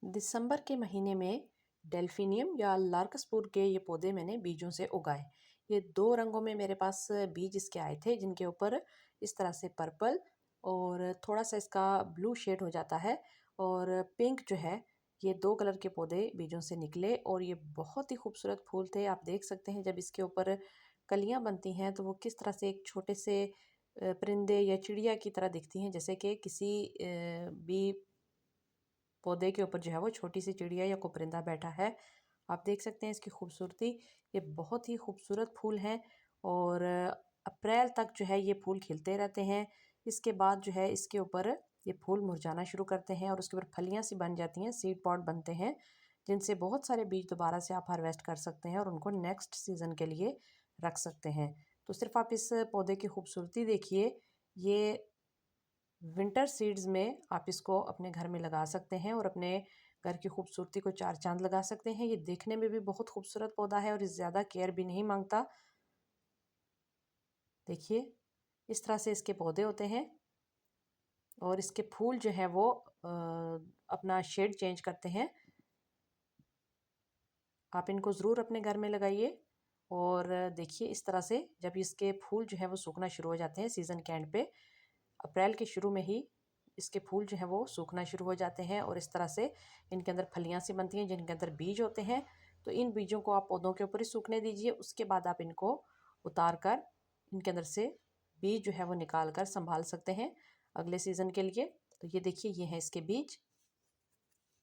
दिसंबर के महीने में डेल्फिनियम या लार्कस्पुर के ये पौधे मैंने बीजों से उगाए। ये दो रंगों में मेरे पास बीज इसके आए थे, जिनके ऊपर इस तरह से पर्पल और थोड़ा सा इसका ब्लू शेड हो जाता है और पिंक जो है, ये दो कलर के पौधे बीजों से निकले और ये बहुत ही खूबसूरत फूल थे। आप देख सकते हैं जब इसके ऊपर कलियां बनती हैं तो वो किस तरह से एक छोटे से परिंदे या चिड़िया की तरह दिखती हैं, जैसे कि किसी भी पौधे के ऊपर जो है वो छोटी सी चिड़िया या कोई परिंदा बैठा है। आप देख सकते हैं इसकी खूबसूरती। ये बहुत ही खूबसूरत फूल हैं और अप्रैल तक जो है ये फूल खिलते रहते हैं। इसके बाद जो है इसके ऊपर ये फूल मुरझाना शुरू करते हैं और उसके ऊपर फलियां सी बन जाती हैं, सीड पॉड बनते हैं, जिनसे बहुत सारे बीज दोबारा से आप हार्वेस्ट कर सकते हैं और उनको नेक्स्ट सीज़न के लिए रख सकते हैं। तो सिर्फ आप इस पौधे की खूबसूरती देखिए। ये विंटर सीड्स में आप इसको अपने घर में लगा सकते हैं और अपने घर की खूबसूरती को चार चांद लगा सकते हैं। ये देखने में भी बहुत खूबसूरत पौधा है और ज़्यादा केयर भी नहीं मांगता। देखिए इस तरह से इसके पौधे होते हैं और इसके फूल जो है वो अपना शेड चेंज करते हैं। आप इनको ज़रूर अपने घर में लगाइए और देखिए इस तरह से जब इसके फूल जो है वो सूखना शुरू हो जाते हैं सीज़न के एंड पे, अप्रैल के शुरू में ही इसके फूल जो है वो सूखना शुरू हो जाते हैं और इस तरह से इनके अंदर फलियां सी बनती हैं जिनके अंदर बीज होते हैं। तो इन बीजों को आप पौधों के ऊपर ही सूखने दीजिए, उसके बाद आप इनको उतार कर इनके अंदर से बीज जो है वो निकाल कर संभाल सकते हैं अगले सीज़न के लिए। तो ये देखिए, ये हैं इसके बीज।